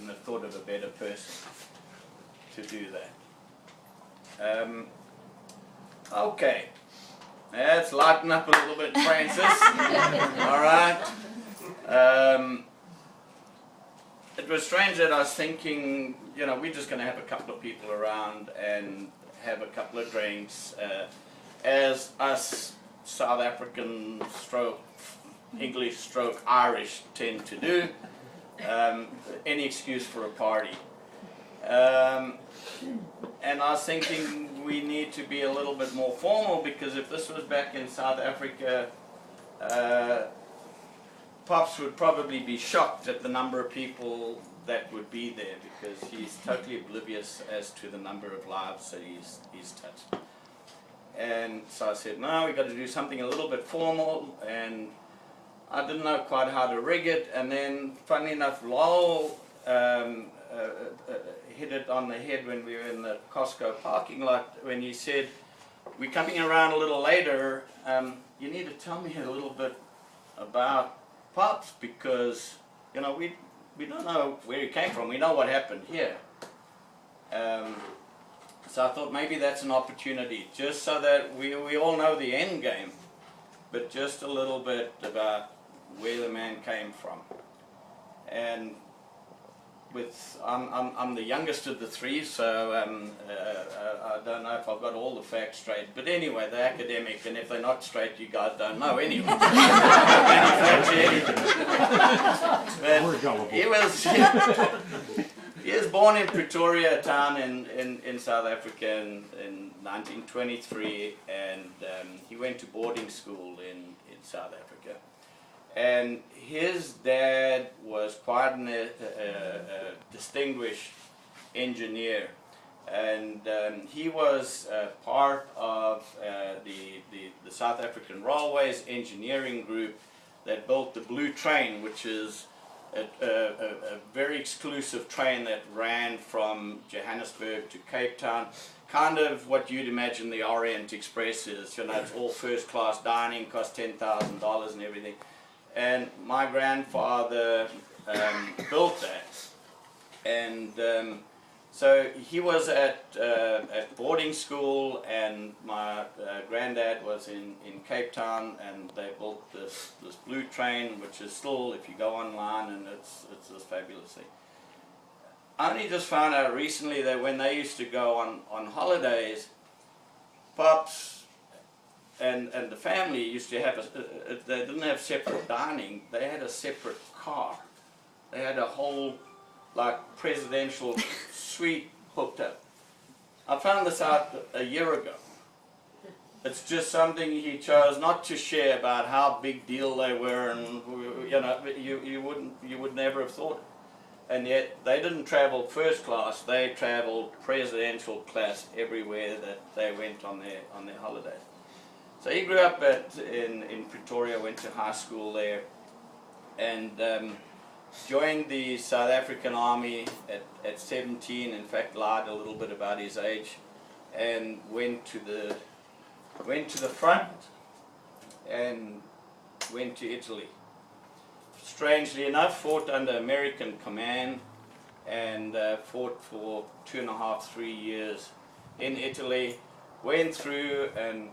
couldn't have thought of a better person to do that. Okay, let's lighten up a little bit, Francis. All right. It was strange that I was thinking, we're just going to have a couple of people around and have a couple of drinks, as us South African stroke English stroke Irish tend to do. Any excuse for a party. And I was thinking we need to be a little bit more formal, because if this was back in South Africa, Pops would probably be shocked at the number of people that would be there, because he's totally oblivious as to the number of lives that he's touched. And so I said, no, we've got to do something a little bit formal, and I didn't know quite how to rig it. And then, funnily enough, Lowell hit it on the head when we were in the Costco parking lot, when he said, we're coming around a little later, you need to tell me a little bit about Pops, because we don't know where he came from. We know what happened here. So I thought maybe that's an opportunity, just so that we all know the end game, but just a little bit about where the man came from. And I'm the youngest of the three, so I don't know if I've got all the facts straight. But anyway, they're academic, and if they're not straight, you guys don't know anyway. But he was born in Pretoria, a town in South Africa in 1923, and he went to boarding school in South Africa. And his dad was quite a distinguished engineer, and he was part of the South African Railways engineering group that built the Blue Train, which is a very exclusive train that ran from Johannesburg to Cape Town, kind of what you'd imagine the Orient Express is. It's all first class dining, cost $10,000 and everything. And my grandfather built that, and so he was at boarding school, and my granddad was in Cape Town, and they built this Blue Train, which is still, if you go online, and it's this fabulous thing. I only just found out recently that when they used to go on holidays, Pops and the family used to have they didn't have separate dining, they had a separate car. They had a whole presidential suite hooked up. I found this out a year ago. It's just something he chose not to share about how big deal they were, and you would never have thought it. And yet they didn't travel first class, they traveled presidential class everywhere that they went on their holidays. So he grew up in Pretoria, went to high school there, and joined the South African Army at 17. In fact, lied a little bit about his age, and went to the front and went to Italy. Strangely enough, fought under American command, and fought for 2.5, 3 years in Italy. Went through, and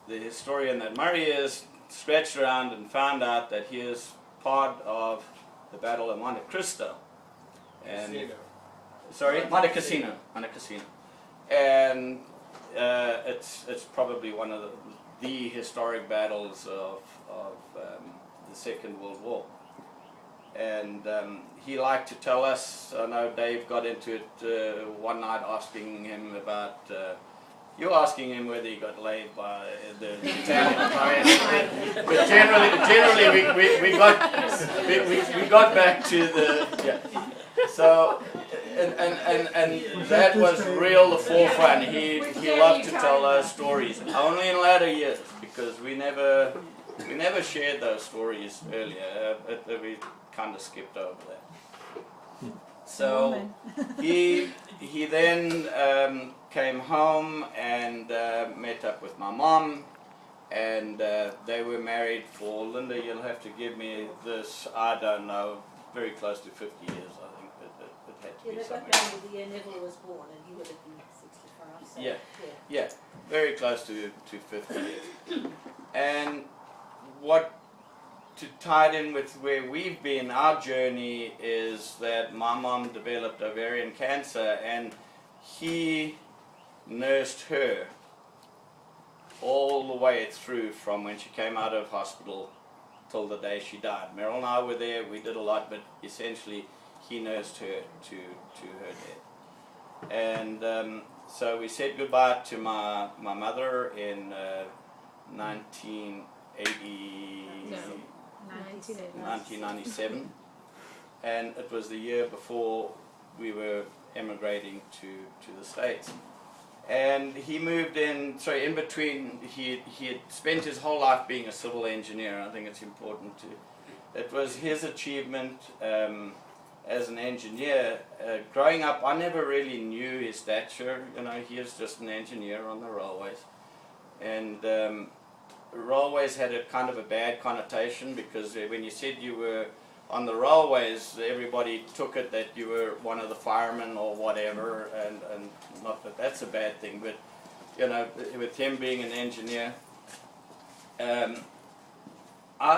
the historian that Murray is scratched around and found out that he is part of the Battle of Monte Cristo. And Monte Cassino. And it's probably one of the historic battles of the Second World War. And he liked to tell us, I know Dave got into it one night asking him about you're asking him whether he got laid by the Italian client, but generally we got back to the So and that was real the forefront. He loved to tell those stories. Only in later years, because we never shared those stories earlier. We kind of skipped over that. So he then came home and met up with my mom, and they were married for, Linda, you'll have to give me this, I don't know, very close to 50 years, I think, it had to Yeah, be that somewhere. got round with the year Neville was born, and you would have been 65. So, Yeah. yeah. Yeah, very close to 50 years. And what to tie it in with where we've been, our journey is that my mom developed ovarian cancer, and he nursed her all the way through from when she came out of hospital till the day she died. Meryl and I were there, we did a lot, but essentially he nursed her to her death. And so we said goodbye to my mother in 1997, and it was the year before we were emigrating to the States. And he moved in, so in between, he had spent his whole life being a civil engineer. I think it's important to, it was his achievement as an engineer. Growing up, I never really knew his stature. You know, he was just an engineer on the railways. And railways had a kind of a bad connotation, because when you said you were on the railways, everybody took it that you were one of the firemen or whatever, and not that that's a bad thing, but you know, with him being an engineer, I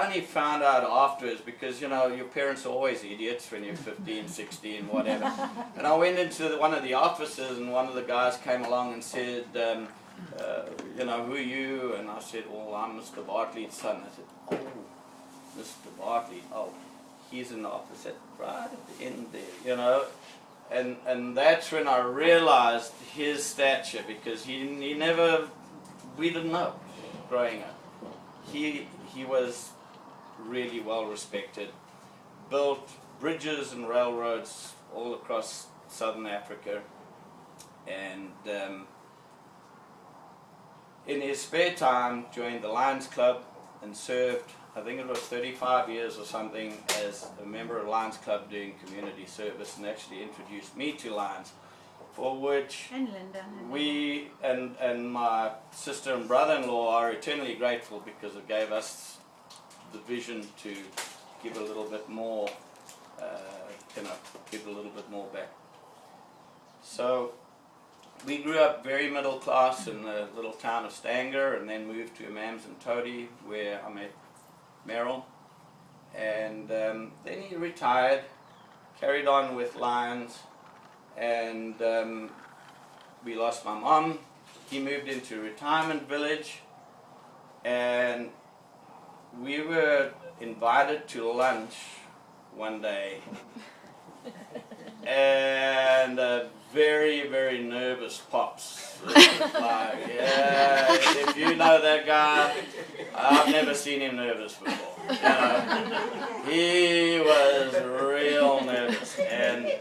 only found out afterwards, because you know, your parents are always idiots when you're 15, 16, whatever. And I went into one of the offices, and one of the guys came along and said, you know, who are you? And I said, well, I'm Mr. Bartley's son. I said, oh, Mr. Bartley, oh, he's in the office right at the end there, you know. And that's when I realized his stature, because he never, we didn't know growing up. He was really well respected, built bridges and railroads all across southern Africa, and in his spare time joined the Lions Club and served, I think it was 35 years or something, as a member of Lions Club doing community service, and actually introduced me to Lions, for which And Linda. we and my sister and brother-in-law are eternally grateful, because it gave us the vision to give a little bit more, you know, give a little bit more back. So we grew up very middle class in the little town of Stanger, and then moved to Amanzimtoti, where I met Meryl. And then he retired, carried on with Lions, and we lost my mom. He moved into a retirement village, and we were invited to lunch one day, and very, very nervous Pops. Like, yeah, if you know that guy, I've never seen him nervous before. You know, he was real nervous, and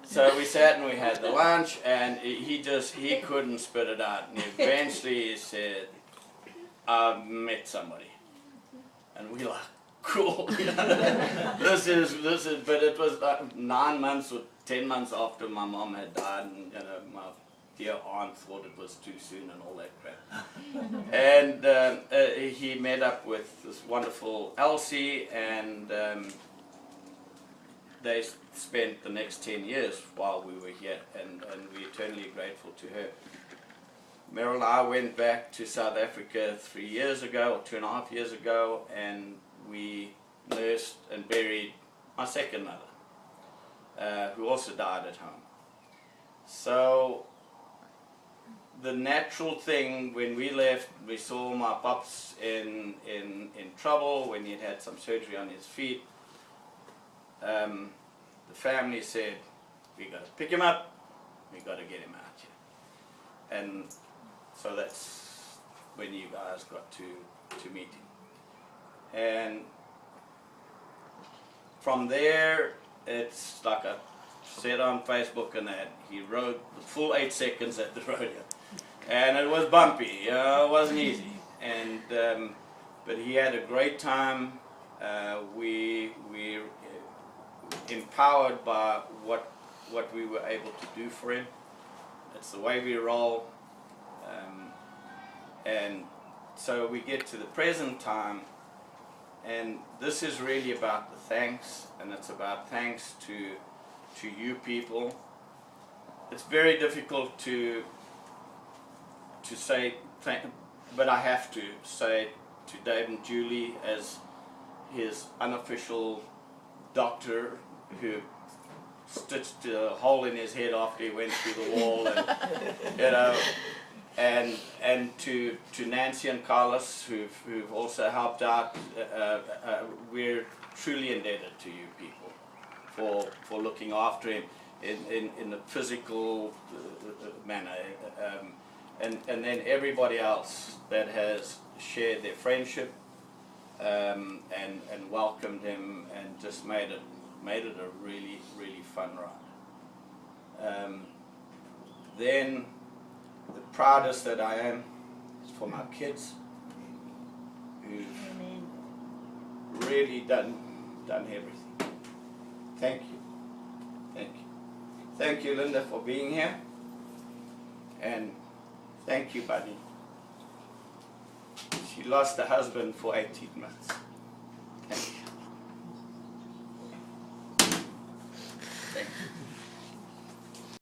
so we sat and we had the lunch, and he couldn't spit it out, and eventually he said, "I've met somebody," and we like, cool. You know, this is, but it was like 9 months or 10 months after my mom had died, and you know, my dear aunt thought it was too soon and all that crap. And he met up with this wonderful Elsie, and they spent the next 10 years while we were here, and we're eternally grateful to her. Meryl and I went back to South Africa 3 years ago, or 2.5 years ago, and we nursed and buried my second mother, who also died at home. So the natural thing, when we left, we saw my pops in trouble when he'd had some surgery on his feet. The family said, we got to pick him up, we got to get him out here. And so that's when you guys got to meet him. And from there, it's like I said on Facebook and that, he rode the full 8 seconds at the rodeo. And it was bumpy, you know, it wasn't easy. And but he had a great time. We empowered by what we were able to do for him. It's the way we roll. And so we get to the present time, and this is really about the thanks, and it's about thanks to you people. It's very difficult to say thank, but I have to say to Dave and Julie as his unofficial doctor who stitched a hole in his head after he went through the wall, and you know, and to Nancy and Carlos who've also helped out. We're truly indebted to you people for looking after him in a physical manner, and then everybody else that has shared their friendship and welcomed him and just made it a really fun ride. Then the proudest that I am is for my kids who've really done everything. Thank you. Thank you, Linda, for being here, and thank you, Buddy. She lost her husband for 18 months. Thank you. Thank you.